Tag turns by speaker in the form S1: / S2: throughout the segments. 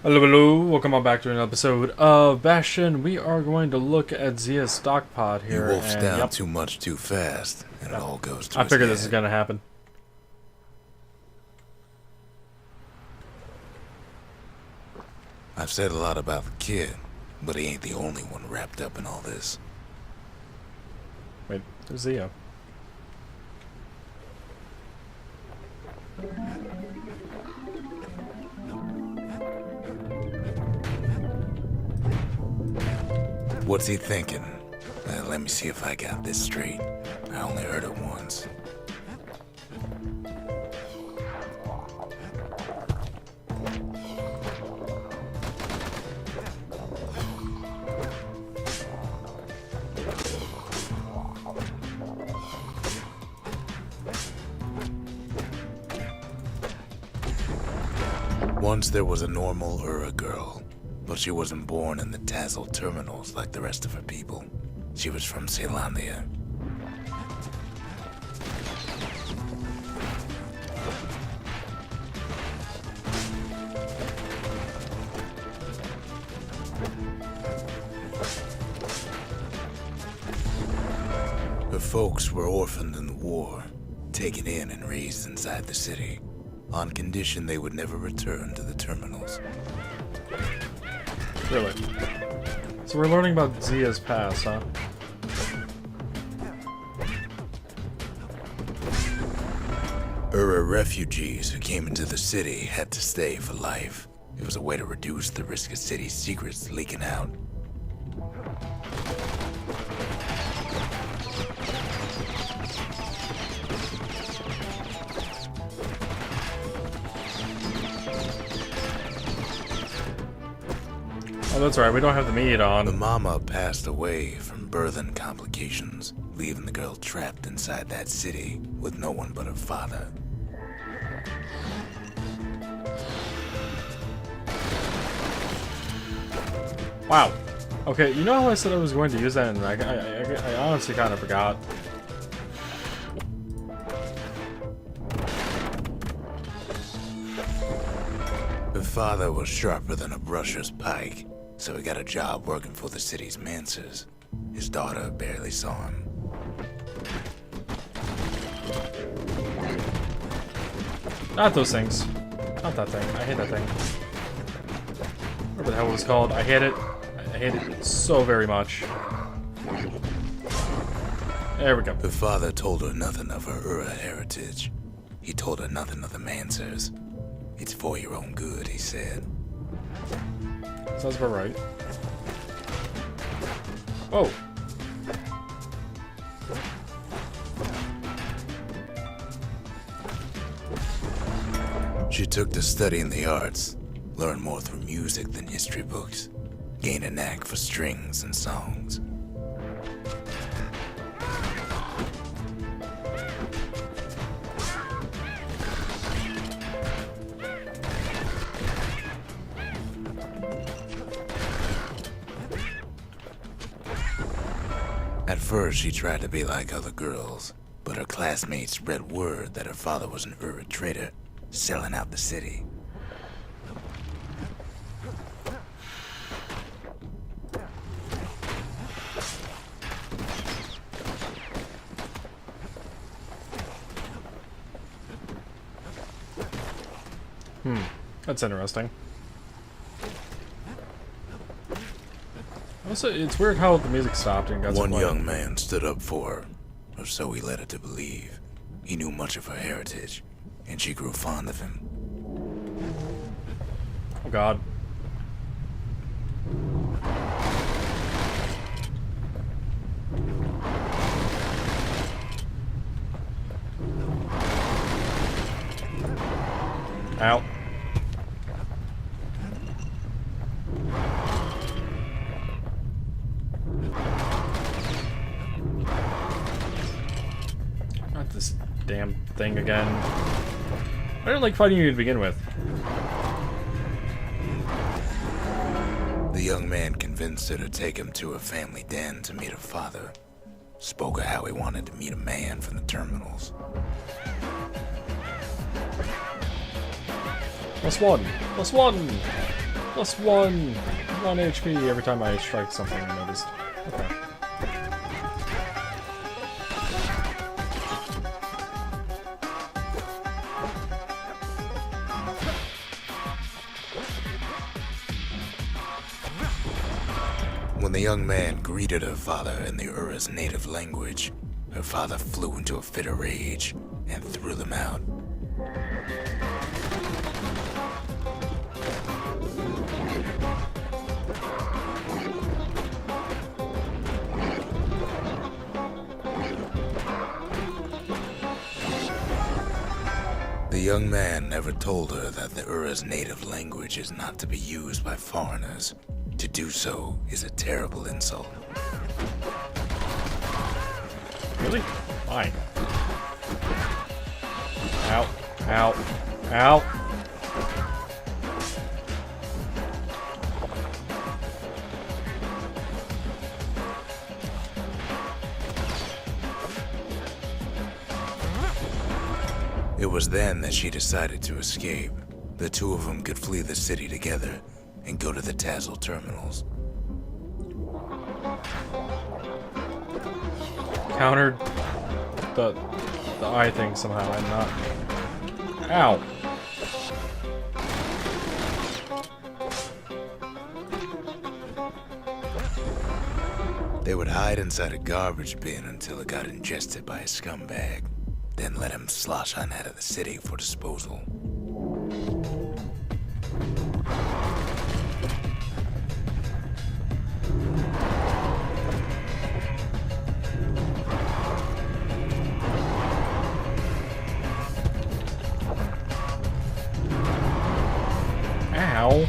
S1: Hello, hello, welcome on back to an episode of Bastion. We are going to look at Zia's stock pod
S2: He
S1: here,
S2: wolfs
S1: and
S2: down too much too fast, and it all goes to
S1: I
S2: his
S1: figured
S2: head.
S1: this is going to happen.
S2: I've said a lot about the kid, but he ain't the only one wrapped up in all this.
S1: Wait, there's Zia.
S2: What's he thinking? Let me see if I got this straight. I only heard it once. Once there was a normal Ura girl, but she wasn't born in the Tassel terminals like the rest of her people. She was from Celandia. Her folks were orphaned in the war, taken in and raised inside the city, on condition they would never return to the terminals.
S1: Really? So we're learning about Zia's past, huh?
S2: Ura refugees who came into the city had to stay for life. It was a way to reduce the risk of city secrets leaking out.
S1: Oh, that's right, we don't have the meat
S2: The
S1: on.
S2: mama passed away from birthing complications, leaving the girl trapped inside that city with no one but her father.
S1: Wow. Okay, you know how I said I was going to use that, and I honestly kind of forgot.
S2: Her father was sharper than a brusher's pike, so he got a job working for the city's mancers. His daughter barely saw him.
S1: Not those things. Not that thing. I hate that thing. Whatever the hell it was called. I hate it. I hate it so very much. There we go.
S2: Her father told her nothing of her Ura heritage. He told her nothing of the mancers. It's for your own good, he said.
S1: Sounds about right. Oh.
S2: She took to studying the arts, learned more through music than history books, gained a knack for strings and songs. At first, she tried to be like other girls, but her classmates spread word that her father was an Ura trader, selling out the city.
S1: That's interesting. Also, it's weird how the music stopped and got
S2: One
S1: quiet.
S2: young man stood up for her, or so he led her to believe. He knew much of her heritage, and she grew fond of him.
S1: Oh god. Ow. Not this damn thing again. I didn't like fighting you to begin with.
S2: The young man convinced her to take him to her family den to meet her father. Spoke of how he wanted to meet a man from the terminals.
S1: +1. +1. Plus one HP every time I strike something, I noticed. Okay.
S2: When the young man greeted her father in the Ura's native language, her father flew into a fit of rage and threw them out. The young man never told her that the Ura's native language is not to be used by foreigners. To do so is a terrible insult.
S1: Really? Fine. Ow. Ow. Ow.
S2: It was then that she decided to escape. The two of them could flee the city together and go to the Tassel terminals.
S1: Countered the eye thing somehow. I'm not. Ow.
S2: They would hide inside a garbage bin until it got ingested by a scumbag, then let him slosh on out of the city for disposal.
S1: Ow.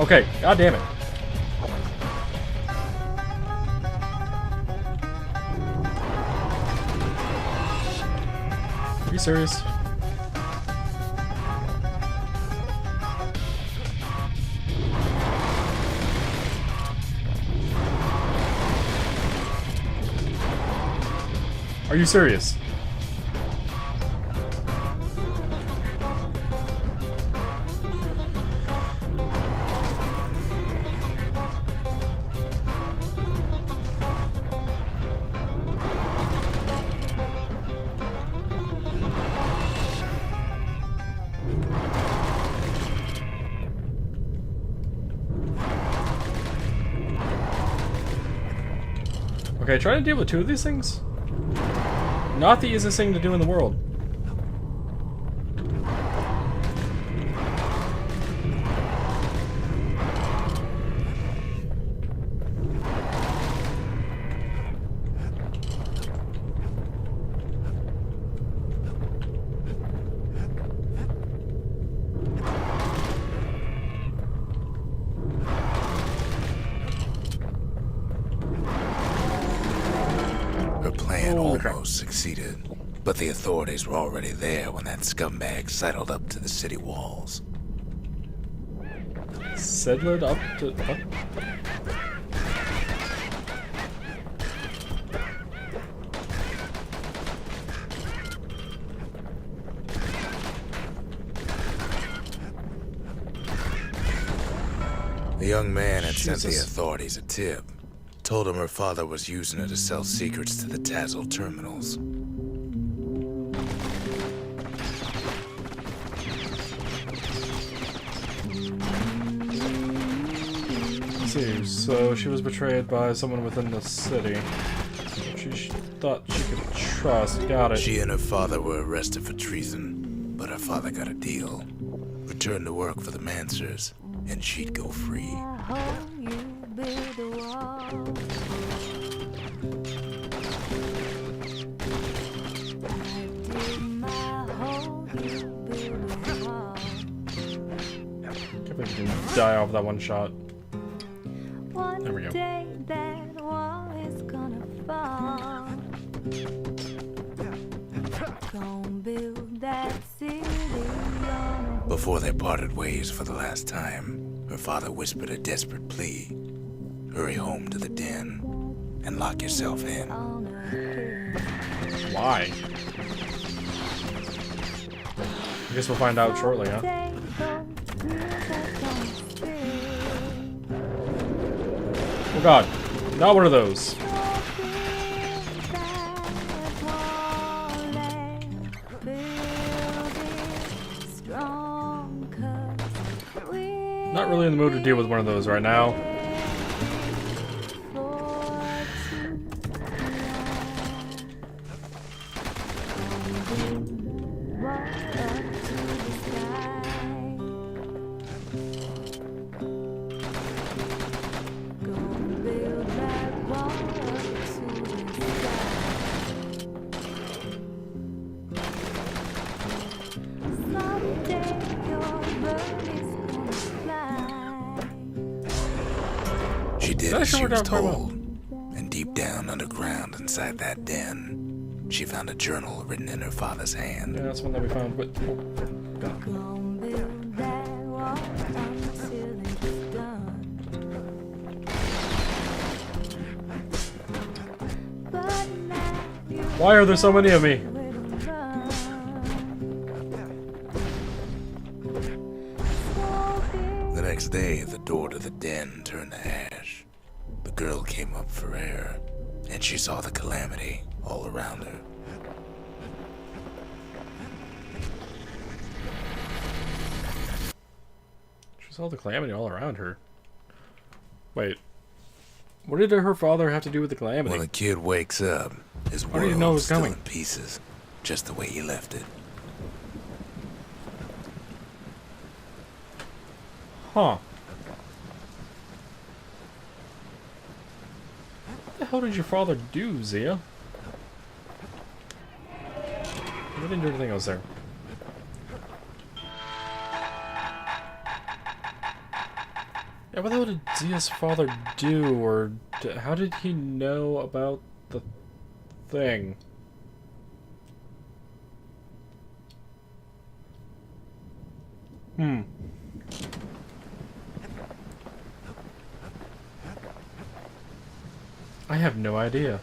S1: Okay, god damn it. Are you serious? Are you serious? Okay, try to deal with two of these things. Not the easiest thing to do in the world.
S2: Almost succeeded, but the authorities were already there when that scumbag sidled up to the city walls.
S1: Sidled up to... What?
S2: The young man had sent the
S1: Jesus.
S2: authorities a tip. Told him her father was using her to sell secrets to the Tassel terminals.
S1: Let's see, so she was betrayed by someone within the city. She thought she could trust. Got it.
S2: She and her father were arrested for treason, but her father got a deal. Returned to work for the Mansers, and she'd go free.
S1: Can't believe you can die off that one shot. There we go.
S2: Before they parted ways for the last time, her father whispered a desperate plea. Hurry home to the den and lock yourself in.
S1: Why? I guess we'll find out shortly, huh? Oh god, not one of those. Not really in the mood to deal with one of those right now.
S2: She did as she was told, and deep down underground inside that den, she found a journal written in her father's hand.
S1: Yeah, that's one that we found, but... Oh, God. Why are there so many of me?
S2: The next day, the door to the den turned to ash. The girl came up for air, and she saw the calamity all around her.
S1: She saw the calamity all around her. Wait. What did her father have to do with the calamity?
S2: When the kid wakes up, his
S1: How do you know it
S2: world
S1: was
S2: is still
S1: coming?
S2: in pieces, just the way he left it.
S1: Huh. What the hell did your father do, Zia? We didn't do anything else there. Yeah, what the hell did Zia's father do, or how did he know about the thing? I have no idea.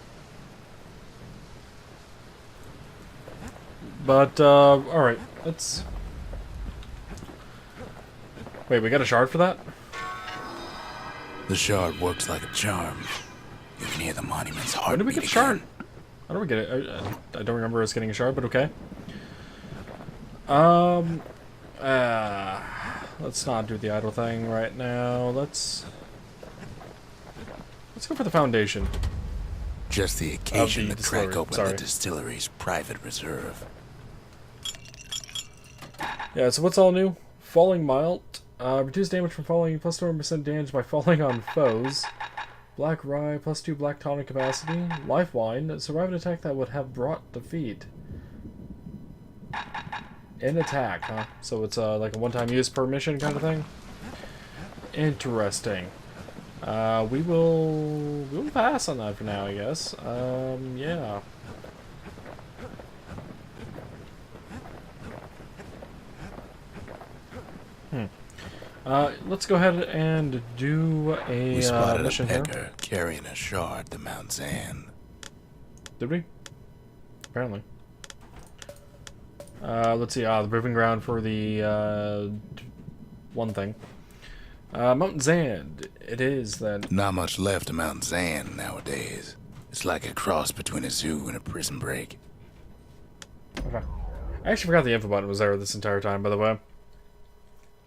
S1: But, alright, let's... Wait, we got a shard for that?
S2: The shard works like a charm. You can hear the monument's heart.
S1: When did we get a shard? How do we get it? I don't remember us getting a shard, but okay. Let's not do the idle thing right now. Let's go for the foundation.
S2: Just the occasion
S1: the
S2: to crack
S1: distillery,
S2: open
S1: sorry.
S2: the distillery's private reserve.
S1: Yeah, so what's all new? Falling Malt. Reduce damage from falling, plus 20% damage by falling on foes. Black Rye, plus 2 black tonic capacity. Life Wine. Survive an attack that would have brought defeat. In attack, huh? So it's like a one-time use per mission kind of thing? Interesting. We will pass on that for now, I guess. Yeah. Let's go ahead and do a
S2: We spotted
S1: mission
S2: a
S1: here.
S2: pecker carrying a shard to Mount Zand.
S1: Did we? Apparently. Let's see. The proving ground for the one thing. Mount Zand. It is then.
S2: Not much left of Mount Zand nowadays. It's like a cross between a zoo and a prison break.
S1: Okay. I actually forgot the info button was there this entire time, by the way.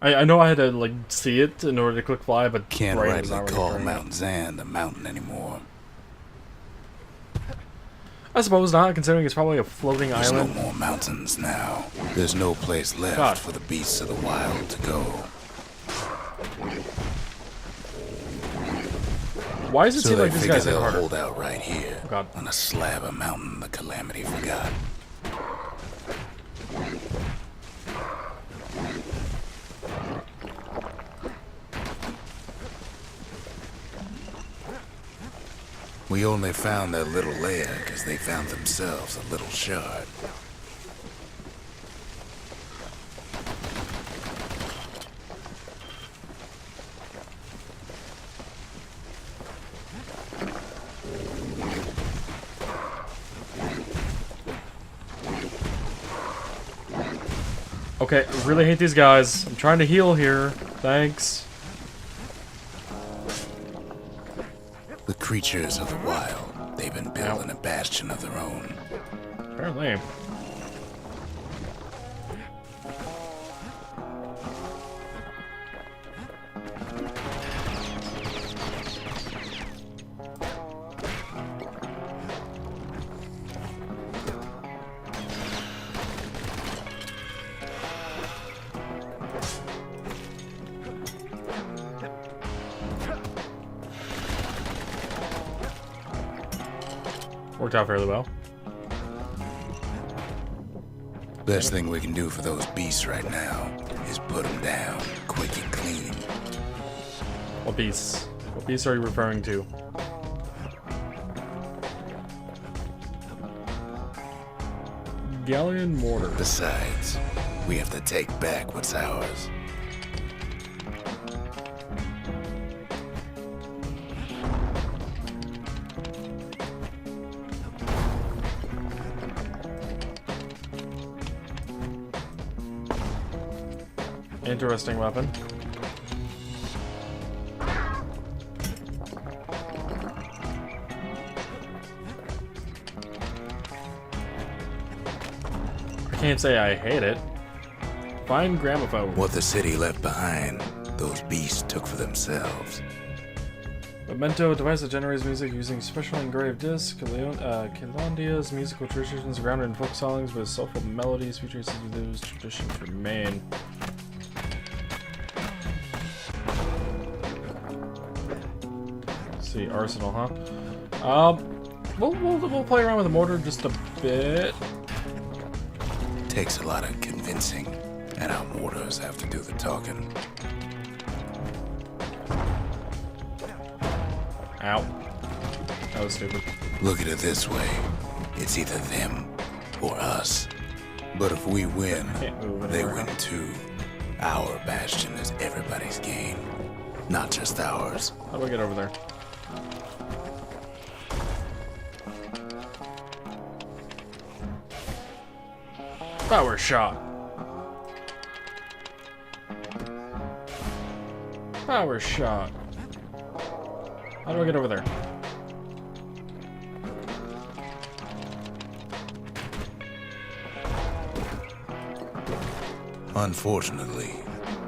S1: I know I had to like see it in order to click fly, but
S2: Can't
S1: brain was
S2: rightly
S1: not really
S2: call
S1: turning.
S2: Mount Zand a mountain anymore.
S1: I suppose not, considering it's probably a floating
S2: There's
S1: island.
S2: no more mountains now. There's no place left
S1: God.
S2: for the beasts of the wild to go.
S1: Why does it
S2: So
S1: seem
S2: they
S1: like these
S2: figure
S1: guys hit
S2: they'll
S1: harder?
S2: hold out right here,
S1: Oh, God.
S2: on a slab of mountain the Calamity forgot. We only found their little lair because they found themselves a little shard.
S1: Okay, I really hate these guys. I'm trying to heal here. Thanks.
S2: The creatures of the wild. They've been building a bastion of their own.
S1: Apparently. Worked out fairly well.
S2: Best thing we can do for those beasts right now is put them down, quick and clean.
S1: What beasts? What beasts are you referring to? Galleon mortar.
S2: Besides, we have to take back what's ours.
S1: Interesting weapon. I can't say I hate it. Fine gramophone.
S2: What the city left behind, those beasts took for themselves.
S1: Memento device that generates music using special engraved disc. Calandia's musical traditions grounded in folk songs with soulful melodies featuring those traditions remain. Let's see, arsenal, huh? We'll play around with the mortar just a bit.
S2: Takes a lot of convincing, and our mortars have to do the talking.
S1: Ow. That was stupid.
S2: Look at it this way. It's either them or us. But if we win, they win too. Our bastion is everybody's game, not just ours.
S1: How do I get over there? Power shot. Power shot. How do I get over there?
S2: Unfortunately,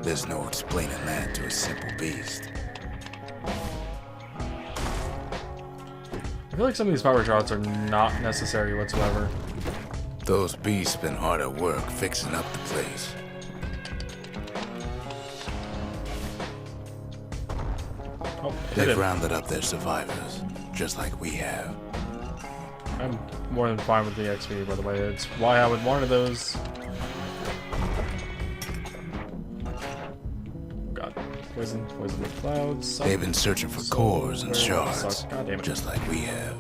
S2: there's no explaining that to a simple beast.
S1: I feel like some of these power shots are not necessary whatsoever.
S2: Those beasts been hard at work fixing up the place.
S1: Oh,
S2: They've rounded up their survivors, just like we have.
S1: I'm more than fine with the XP, by the way. It's why I would want those. God, poison with clouds.
S2: They've been searching for cores and shards,
S1: God damn it.
S2: just like we have.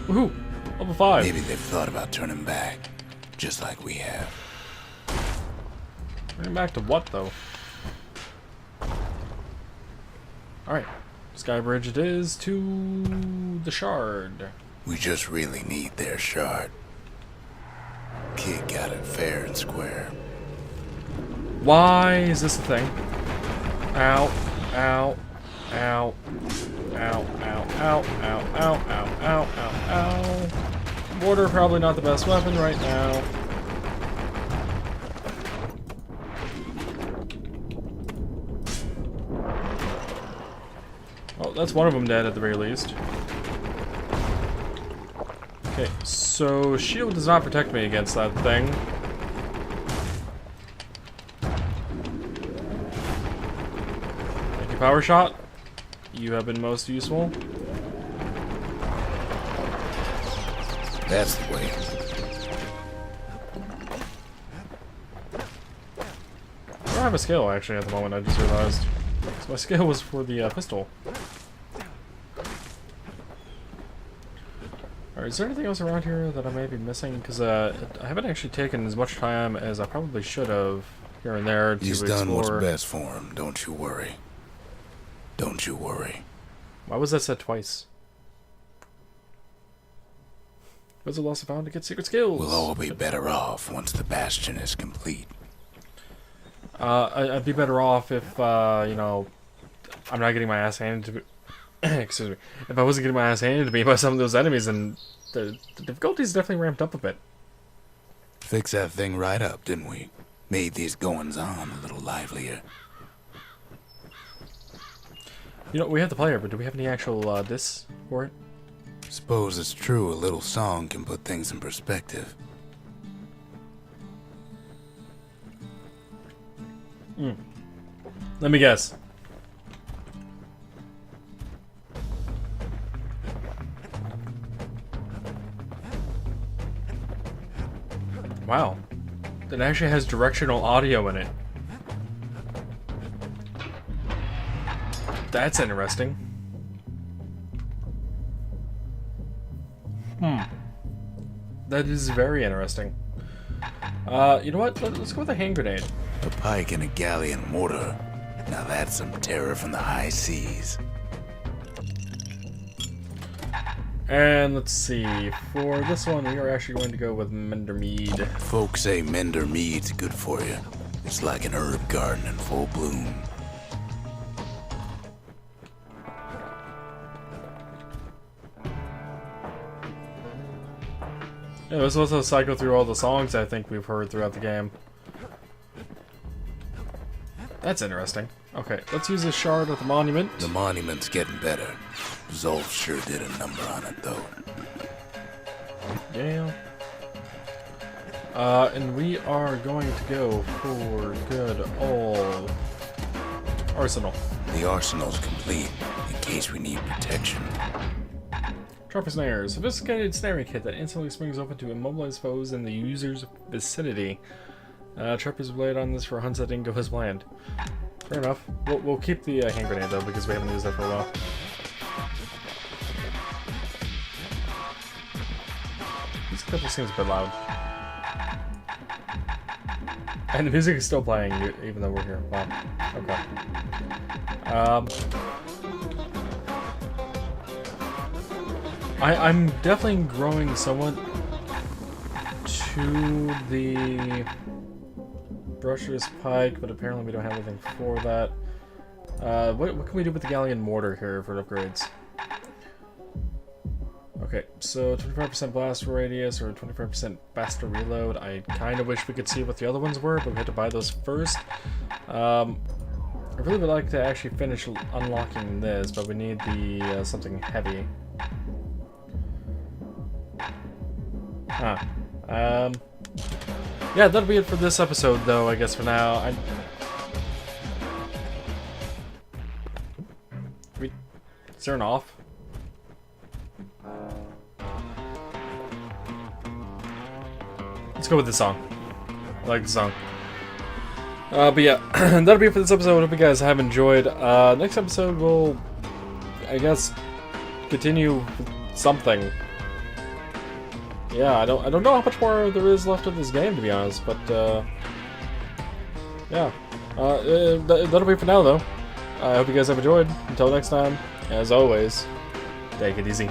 S1: Woohoo! Level 5.
S2: Maybe they've thought about turning back, just like we have.
S1: Turning back to what, though? Alright. Sky Bridge it is to the shard.
S2: We just really need their shard. Kid got it fair and square.
S1: Why is this a thing? Ow. Ow. Ow. Ow, ow, ow, ow, ow, ow, ow, ow, ow. Mortar probably not the best weapon right now. Oh, that's one of them dead at the very least. Okay, so shield does not protect me against that thing. Thank you, power shot. You have been most useful.
S2: That's the way.
S1: I don't have a skill actually at the moment, I just realized. So my skill was for the pistol. Alright, is there anything else around here that I may be missing? Because I haven't actually taken as much time as I probably should have here and there to
S2: He's
S1: explore.
S2: done what's best for him, don't you worry. Don't you worry.
S1: Why was that said twice? Wizard lost a found to get secret skills.
S2: We'll all be better off once the Bastion is complete.
S1: I'd be better off if, you know, I'm not getting my ass handed to me. Excuse me. If I wasn't getting my ass handed to me by some of those enemies, and the difficulty's definitely ramped up a bit.
S2: Fix that thing right up, didn't we? Made these goings-on a little livelier.
S1: You know, we have the player, but do we have any actual, discs for it?
S2: Suppose it's true a little song can put things in perspective.
S1: Let me guess. Wow. It actually has directional audio in it. That's interesting. That is very interesting. You know what? Let's go with a hand grenade.
S2: A pike and a galleon mortar. Now that's some terror from the high seas.
S1: And let's see. For this one, we are actually going to go with Mender Mead.
S2: Folks say Mender Mead's good for you. It's like an herb garden in full bloom.
S1: Yeah, let's also cycle through all the songs I think we've heard throughout the game. That's interesting. Okay, let's use this shard at the monument.
S2: The monument's getting better. Zolf sure did a number on it, though.
S1: Yeah. And we are going to go for good old Arsenal.
S2: The arsenal's complete, in case we need protection.
S1: Trapper Snares. Sophisticated snaring kit that instantly springs open to immobilize foes in the user's vicinity. Trappers relied on this for hunts that didn't go as planned. Fair enough. We'll keep the hand grenade though, because we haven't used that for a while. This couple seems a bit loud. And the music is still playing, even though we're here. Wow. Okay. I'm definitely growing somewhat to the brushless pike, but apparently we don't have anything for that. What can we do with the galleon mortar here for upgrades? Okay, so 25% blast radius or 25% faster reload. I kind of wish we could see what the other ones were, but we had to buy those first. I really would like to actually finish unlocking this, but we need the something heavy. Yeah, that'll be it for this episode, though, I guess, for now. Is there an off? Let's go with this song. I like the song. But yeah, that'll be it for this episode. Hope you guys have enjoyed. Next episode, we'll, I guess, continue with something. Yeah, I don't know how much more there is left of this game, to be honest, but yeah, that'll be it for now, though. I hope you guys have enjoyed. Until next time, as always, take it easy.